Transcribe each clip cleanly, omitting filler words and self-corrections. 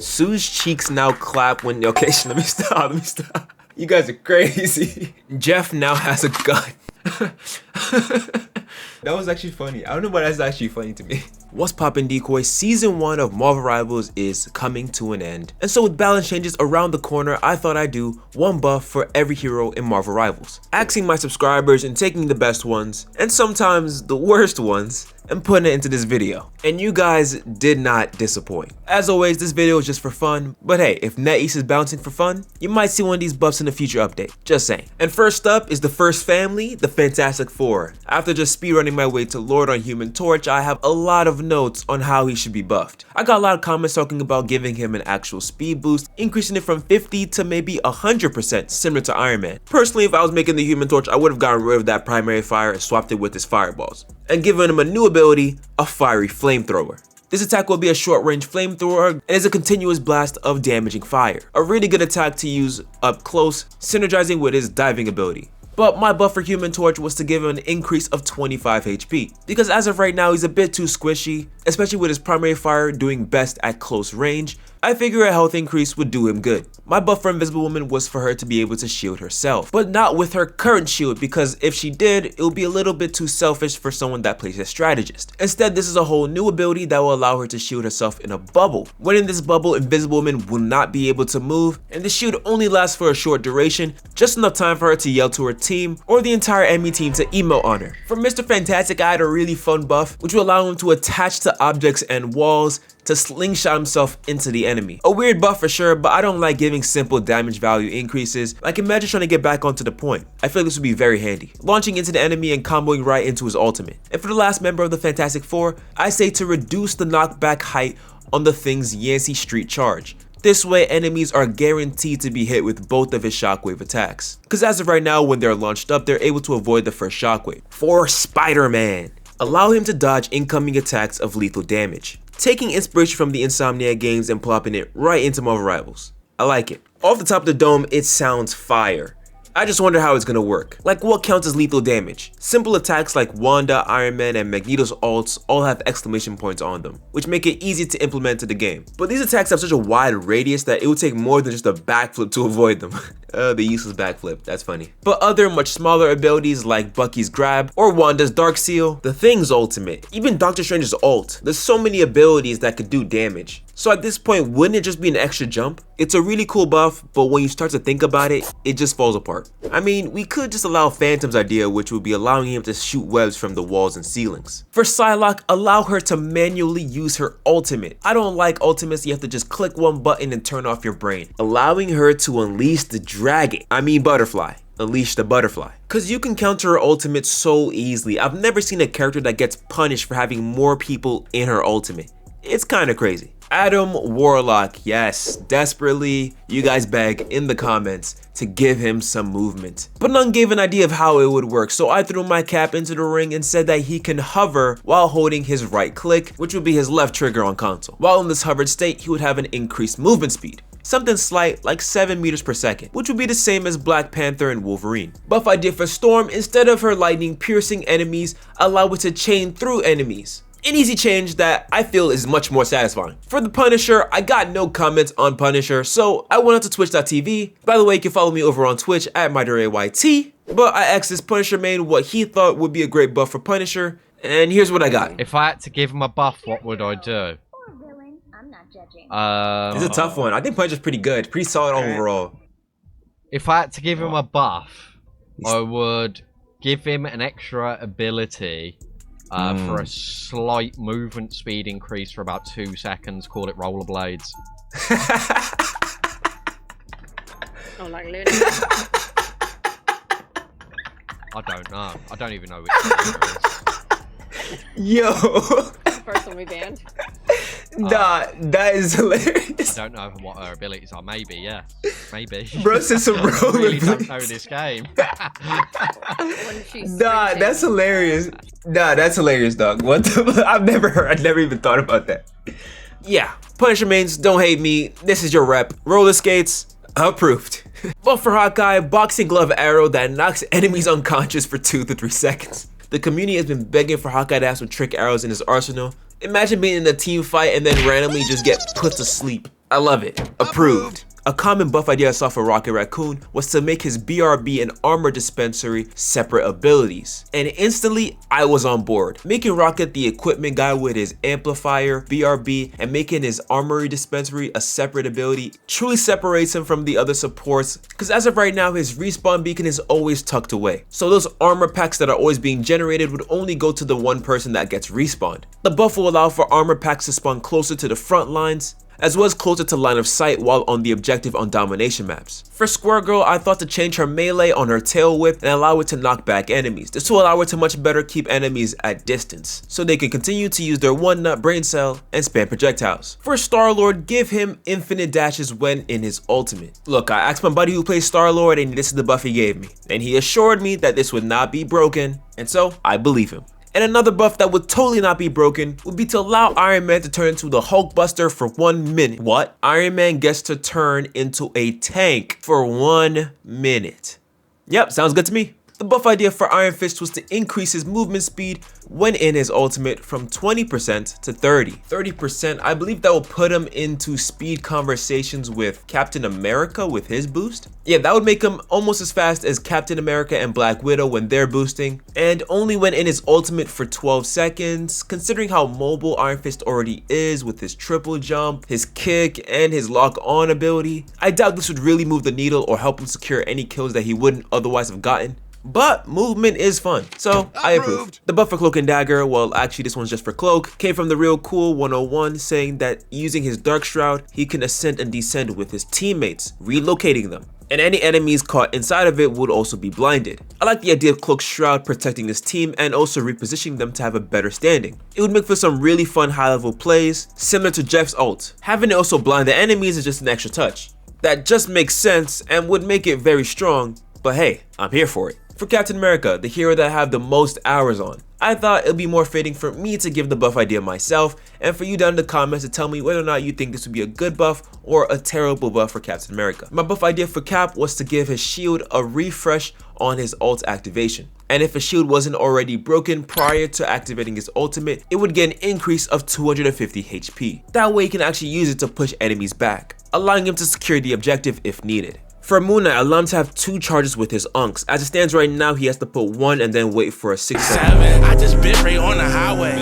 Sue's cheeks now clap when, okay, let me stop. You guys are crazy. Jeff now has a gun. That was actually funny. I don't know why that's actually funny to me. What's poppin' decoy? Season 1 of Marvel Rivals is coming to an end. And so with balance changes around the corner, I thought I'd do one buff for every hero in Marvel Rivals. Asking my subscribers and taking the best ones, and sometimes the worst ones, and putting it into this video. And you guys did not disappoint. As always, this video is just for fun, but hey, if NetEase is bouncing for fun, you might see one of these buffs in a future update. Just saying. And first up is the first family, the Fantastic Four. After just speedrunning my way to Lord on Human Torch, I have a lot of notes on how he should be buffed. I got a lot of comments talking about giving him an actual speed boost, increasing it from 50 to maybe 100%, similar to Iron Man. Personally, if I was making the Human Torch, I would have gotten rid of that primary fire and swapped it with his fireballs, and given him a new ability, a fiery flamethrower. This attack will be a short-range flamethrower and is a continuous blast of damaging fire. A really good attack to use up close, synergizing with his diving ability. But my buff for Human Torch was to give him an increase of 25 HP, because as of right now he's a bit too squishy, especially with his primary fire doing best at close range. I figure a health increase would do him good. My buff for Invisible Woman was for her to be able to shield herself, but not with her current shield, because if she did, it would be a little bit too selfish for someone that plays as strategist. Instead, this is a whole new ability that will allow her to shield herself in a bubble. When in this bubble, Invisible Woman will not be able to move, and the shield only lasts for a short duration, just enough time for her to yell to her team or the entire enemy team to emote on her. For Mr. Fantastic, I had a really fun buff, which will allow him to attach to objects and walls to slingshot himself into the enemy. A weird buff for sure, but I don't like giving simple damage value increases. Like imagine trying to get back onto the point. I feel like this would be very handy. Launching into the enemy and comboing right into his ultimate. And for the last member of the Fantastic Four, I say to reduce the knockback height on the Thing's Yancey Street charge. This way, enemies are guaranteed to be hit with both of his shockwave attacks. Because as of right now, when they're launched up, they're able to avoid the first shockwave. For Spider-Man, allow him to dodge incoming attacks of lethal damage, taking inspiration from the Insomniac games and plopping it right into Marvel Rivals. I like it. Off the top of the dome, it sounds fire. I just wonder how it's gonna work. Like what counts as lethal damage? Simple attacks like Wanda, Iron Man, and Magneto's ults all have exclamation points on them, which make it easy to implement to the game. But these attacks have such a wide radius that it would take more than just a backflip to avoid them. The useless backflip, that's funny. But other much smaller abilities like Bucky's grab or Wanda's dark seal, the Thing's ultimate, even Doctor Strange's ult. There's so many abilities that could do damage. So at this point, wouldn't it just be an extra jump? It's a really cool buff, but when you start to think about it, it just falls apart. I mean, we could just allow Phantom's idea, which would be allowing him to shoot webs from the walls and ceilings. For Psylocke, allow her to manually use her ultimate. I don't like ultimates you have to just click one button and turn off your brain. Allowing her to unleash the butterfly. Unleash the butterfly. Cause you can counter her ultimate so easily. I've never seen a character that gets punished for having more people in her ultimate. It's kinda crazy. Adam Warlock, yes, desperately, you guys beg in the comments to give him some movement. But none gave an idea of how it would work, so I threw my cap into the ring and said that he can hover while holding his right click, which would be his left trigger on console. While in this hovered state, he would have an increased movement speed. Something slight like 7 meters per second, which would be the same as Black Panther and Wolverine. Buff idea for Storm, instead of her lightning piercing enemies, allow it to chain through enemies. An easy change that I feel is much more satisfying. For the Punisher, I got no comments on Punisher, so I went out to twitch.tv. By the way, you can follow me over on Twitch at MyDirayYT. But I asked this Punisher main what he thought would be a great buff for Punisher, and here's what I got. If I had to give him a buff, what would I do? It's a tough one. I think Punisher's pretty good, pretty solid overall. If I had to give him a buff, I would give him an extra ability for a slight movement speed increase for about 2 seconds. Call it rollerblades. Oh, like Luna. I don't know. I don't even know which one it is. Yo. First one we banned. Nah, that is hilarious. I don't know what her abilities are. Maybe, yeah. Maybe. Bro said some rollerblades. I really don't know this game. Nah, that's hilarious. Nah, that's hilarious, dog. What the? I've never even thought about that. Yeah, Punisher mains, don't hate me. This is your rep. Roller skates, approved. But for Hawkeye, boxing glove arrow that knocks enemies unconscious for 2 to 3 seconds. The community has been begging for Hawkeye to have some trick arrows in his arsenal. Imagine being in a team fight and then randomly just get put to sleep. I love it. Approved. A common buff idea I saw for Rocket Raccoon was to make his BRB and armor dispensary separate abilities. And instantly, I was on board. Making Rocket the equipment guy with his amplifier, BRB, and making his armory dispensary a separate ability truly separates him from the other supports, because as of right now, his respawn beacon is always tucked away. So those armor packs that are always being generated would only go to the one person that gets respawned. The buff will allow for armor packs to spawn closer to the front lines, as well as closer to line of sight while on the objective on domination maps. For Squirrel Girl, I thought to change her melee on her tail whip and allow it to knock back enemies. This will allow her to much better keep enemies at distance, so they can continue to use their one nut brain cell and spam projectiles. For Star-Lord, give him infinite dashes when in his ultimate. Look, I asked my buddy who plays Star-Lord and this is the buff he gave me, and he assured me that this would not be broken, and so I believe him. And another buff that would totally not be broken would be to allow Iron Man to turn into the Hulkbuster for 1 minute. What? Iron Man gets to turn into a tank for 1 minute. Yep, sounds good to me. The buff idea for Iron Fist was to increase his movement speed when in his ultimate from 20% to 30%. 30%, I believe that will put him into speed conversations with Captain America with his boost. Yeah, that would make him almost as fast as Captain America and Black Widow when they're boosting, and only when in his ultimate for 12 seconds, considering how mobile Iron Fist already is with his triple jump, his kick, and his lock on ability. I doubt this would really move the needle or help him secure any kills that he wouldn't otherwise have gotten. But movement is fun, so I approve. The buff for Cloak and Dagger, well actually this one's just for Cloak, came from the Real Cool 101 saying that using his Dark Shroud, he can ascend and descend with his teammates, relocating them. And any enemies caught inside of it would also be blinded. I like the idea of Cloak's Shroud protecting his team and also repositioning them to have a better standing. It would make for some really fun high level plays, similar to Jeff's ult. Having it also blind the enemies is just an extra touch. That just makes sense and would make it very strong, but hey, I'm here for it. For Captain America, the hero that I have the most hours on, I thought it'd be more fitting for me to give the buff idea myself and for you down in the comments to tell me whether or not you think this would be a good buff or a terrible buff for Captain America. My buff idea for Cap was to give his shield a refresh on his ult activation. And if his shield wasn't already broken prior to activating his ultimate, it would get an increase of 250 HP. That way he can actually use it to push enemies back, allowing him to secure the objective if needed. For Moon Knight, allow him to have 2 charges with his unks. As it stands right now, he has to put 1 and then wait for a 6-7. I just bit right on the highway.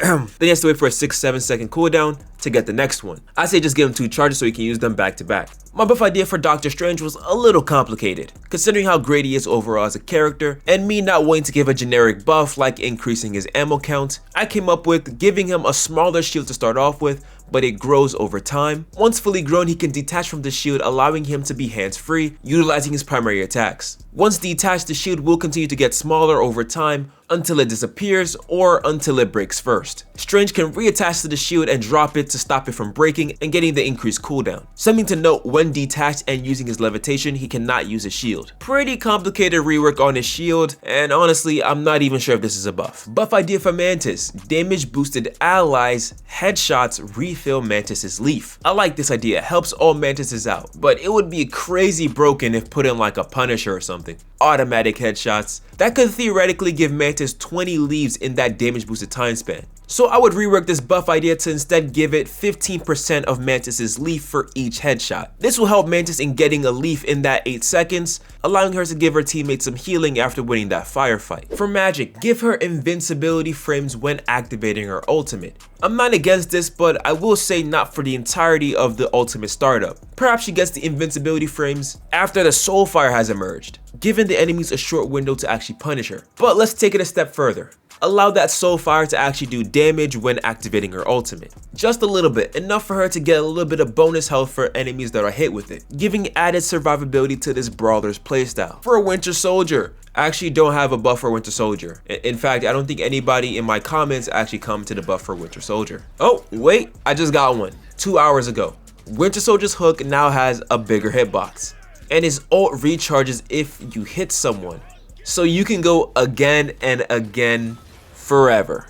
Then he has to wait for a 6-7 second cooldown to get the next one. I say just give him 2 charges so he can use them back to back. My buff idea for Doctor Strange was a little complicated, considering how great he is overall as a character, and me not wanting to give a generic buff like increasing his ammo count. I came up with giving him a smaller shield to start off with, but it grows over time. Once fully grown, he can detach from the shield, allowing him to be hands-free, utilizing his primary attacks. Once detached, the shield will continue to get smaller over time until it disappears or until it breaks first. Strange can reattach to the shield and drop it to stop it from breaking and getting the increased cooldown. Something to note, when detached and using his levitation, he cannot use his shield. Pretty complicated rework on his shield, and honestly, I'm not even sure if this is a buff. Buff idea for Mantis: damage boosted allies, headshots refill Mantis's leaf. I like this idea, it helps all Mantises out, but it would be crazy broken if put in like a Punisher or something. Automatic headshots. That could theoretically give Mantis 20 leaves in that damage boosted time span. So I would rework this buff idea to instead give it 15% of Mantis's leaf for each headshot. This will help Mantis in getting a leaf in that 8 seconds, allowing her to give her teammates some healing after winning that firefight. For Magik, give her invincibility frames when activating her ultimate. I'm not against this, but I will say not for the entirety of the ultimate startup. Perhaps she gets the invincibility frames after the Soulfire has emerged, giving the enemies a short window to actually punish her. But let's take it a step further. Allow that Soulfire to actually do damage when activating her ultimate. Just a little bit, enough for her to get a little bit of bonus health for enemies that are hit with it, giving added survivability to this brawler's playstyle. For Winter Soldier, I actually don't have a buff for Winter Soldier. In fact, I don't think anybody in my comments actually commented a buff for Winter Soldier. Oh, wait, I just got one 2 hours ago. Winter Soldier's hook now has a bigger hitbox, and his ult recharges if you hit someone. So you can go again and again forever.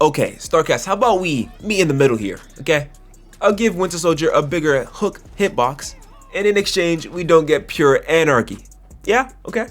Okay, Starcast, how about we meet in the middle here, okay? I'll give Winter Soldier a bigger hook hitbox, and in exchange, we don't get pure anarchy. Yeah? Okay,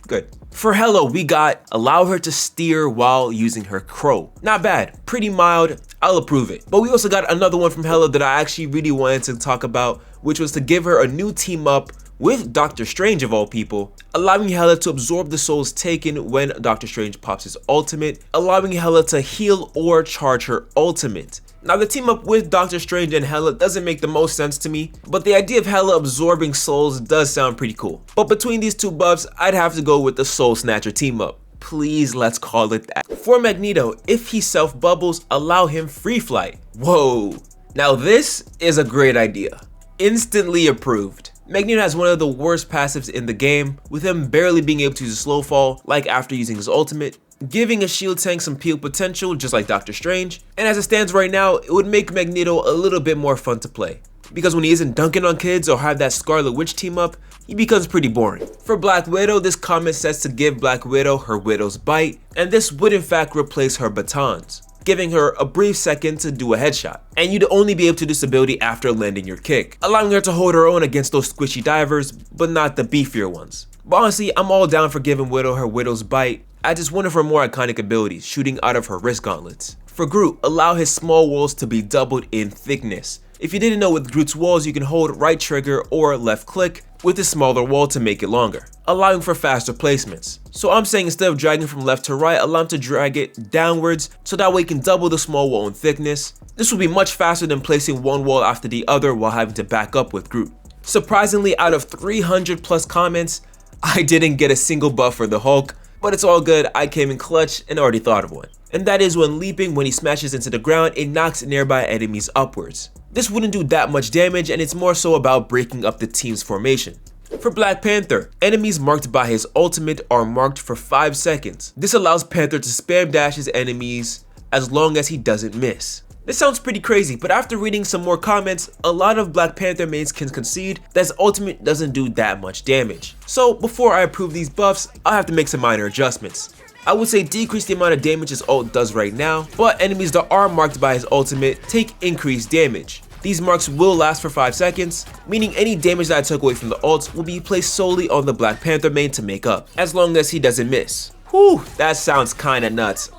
good. For Hela, we got allow her to steer while using her crow. Not bad, pretty mild. I'll approve it. But we also got another one from Hela that I actually really wanted to talk about, which was to give her a new team up with Doctor Strange of all people, allowing Hela to absorb the souls taken when Doctor Strange pops his ultimate, allowing Hela to heal or charge her ultimate. Now the team up with Doctor Strange and Hela doesn't make the most sense to me, but the idea of Hela absorbing souls does sound pretty cool. But between these two buffs, I'd have to go with the Soul Snatcher team up. Please, let's call it that. For Magneto, if he self-bubbles, allow him free flight. Whoa. Now this is a great idea. Instantly approved. Magneto has one of the worst passives in the game, with him barely being able to use a slow fall like after using his ultimate, giving a shield tank some peel potential just like Doctor Strange, and as it stands right now, it would make Magneto a little bit more fun to play. Because when he isn't dunking on kids or have that Scarlet Witch team up, he becomes pretty boring. For Black Widow, this comment says to give Black Widow her Widow's Bite, and this would in fact replace her batons, giving her a brief second to do a headshot. And you'd only be able to do this ability after landing your kick, allowing her to hold her own against those squishy divers, but not the beefier ones. But honestly, I'm all down for giving Widow her Widow's Bite. I just one of her more iconic abilities, shooting out of her wrist gauntlets. For Groot, allow his small walls to be doubled in thickness. If you didn't know, with Groot's walls, you can hold right trigger or left click with a smaller wall to make it longer, allowing for faster placements. So I'm saying instead of dragging from left to right, allow him to drag it downwards so that way you can double the small wall in thickness. This will be much faster than placing one wall after the other while having to back up with Groot. Surprisingly, out of 300 plus comments, I didn't get a single buff for the Hulk, but it's all good, I came in clutch and already thought of one. And that is when leaping, when he smashes into the ground, it knocks nearby enemies upwards. This wouldn't do that much damage, and it's more so about breaking up the team's formation. For Black Panther, enemies marked by his ultimate are marked for 5 seconds. This allows Panther to spam dash his enemies as long as he doesn't miss. This sounds pretty crazy, but after reading some more comments, a lot of Black Panther mains can concede that his ultimate doesn't do that much damage. So before I approve these buffs, I'll have to make some minor adjustments. I would say decrease the amount of damage his ult does right now, but enemies that are marked by his ultimate take increased damage. These marks will last for 5 seconds, meaning any damage that I took away from the ult will be placed solely on the Black Panther main to make up, as long as he doesn't miss. Whew, that sounds kinda nuts.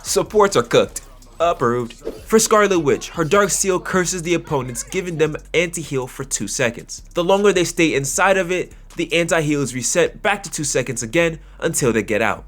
Supports are cooked. Approved. For Scarlet Witch, her Dark Seal curses the opponents, giving them anti-heal for 2 seconds. The longer they stay inside of it, the anti-heal is reset back to 2 seconds again until they get out.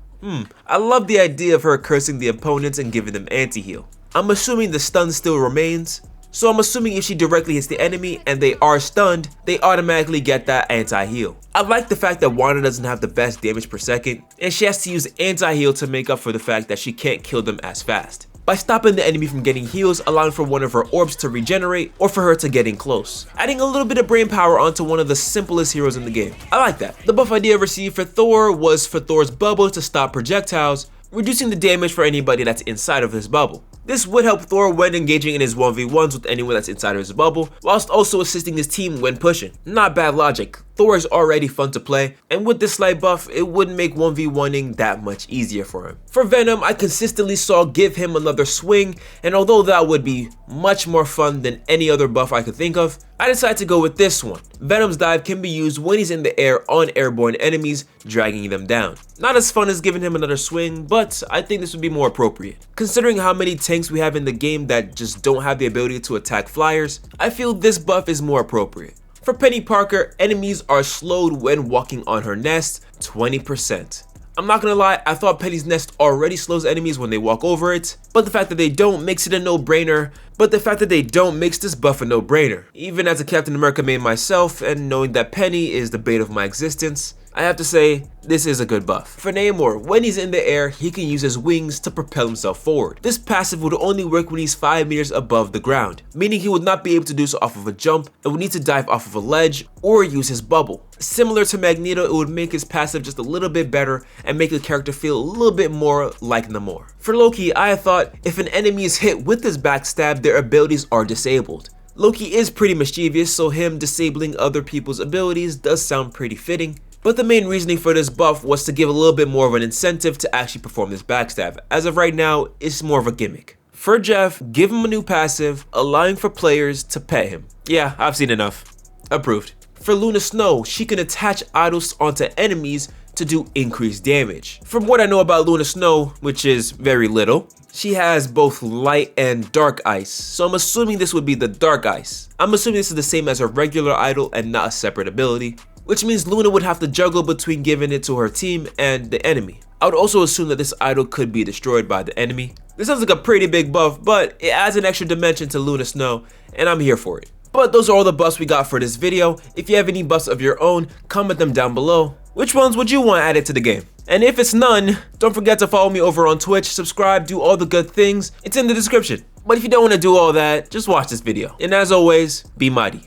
I love the idea of her cursing the opponents and giving them anti-heal. I'm assuming the stun still remains, so I'm assuming if she directly hits the enemy and they are stunned, they automatically get that anti-heal. I like the fact that Wanda doesn't have the best damage per second, and she has to use anti-heal to make up for the fact that she can't kill them as fast, by stopping the enemy from getting heals, allowing for one of her orbs to regenerate or for her to get in close, adding a little bit of brain power onto one of the simplest heroes in the game. I like that. The buff idea received for Thor was for Thor's bubble to stop projectiles, reducing the damage for anybody that's inside of his bubble. This would help Thor when engaging in his 1v1s with anyone that's inside of his bubble, whilst also assisting his team when pushing. Not bad logic. Thor is already fun to play, and with this slight buff, it would make 1v1ing that much easier for him. For Venom, I consistently saw give him another swing, and although that would be much more fun than any other buff I could think of, I decided to go with this one. Venom's dive can be used when he's in the air on airborne enemies, dragging them down. Not as fun as giving him another swing, but I think this would be more appropriate. Considering how many tanks we have in the game that just don't have the ability to attack flyers, I feel this buff is more appropriate. For Penny Parker, enemies are slowed when walking on her nest 20%. I'm not gonna lie, I thought Penny's nest already slows enemies when they walk over it, but the fact that they don't makes it a no-brainer. Makes this buff a no-brainer. Even as a Captain America main myself, and knowing that Penny is the bane of my existence, I have to say, this is a good buff. For Namor, when he's in the air, he can use his wings to propel himself forward. This passive would only work when he's 5 meters above the ground, meaning he would not be able to do so off of a jump and would need to dive off of a ledge or use his bubble. Similar to Magneto, it would make his passive just a little bit better and make the character feel a little bit more like Namor. For Loki, I thought if an enemy is hit with this backstab, their abilities are disabled. Loki is pretty mischievous, so him disabling other people's abilities does sound pretty fitting. But the main reasoning for this buff was to give a little bit more of an incentive to actually perform this backstab. As of right now, it's more of a gimmick. For Jeff, give him a new passive, allowing for players to pet him. Yeah, I've seen enough. Approved. For Luna Snow, she can attach idols onto enemies to do increased damage. From what I know about Luna Snow, which is very little, she has both light and dark ice, so I'm assuming this would be the dark ice. I'm assuming this is the same as her regular idol and not a separate ability, which means Luna would have to juggle between giving it to her team and the enemy. I would also assume that this idol could be destroyed by the enemy. This sounds like a pretty big buff, but it adds an extra dimension to Luna Snow, and I'm here for it. But those are all the buffs we got for this video. If you have any buffs of your own, comment them down below. Which ones would you want added to the game? And if it's none, don't forget to follow me over on Twitch, subscribe, do all the good things. It's in the description. But if you don't want to do all that, just watch this video. And as always, be mighty.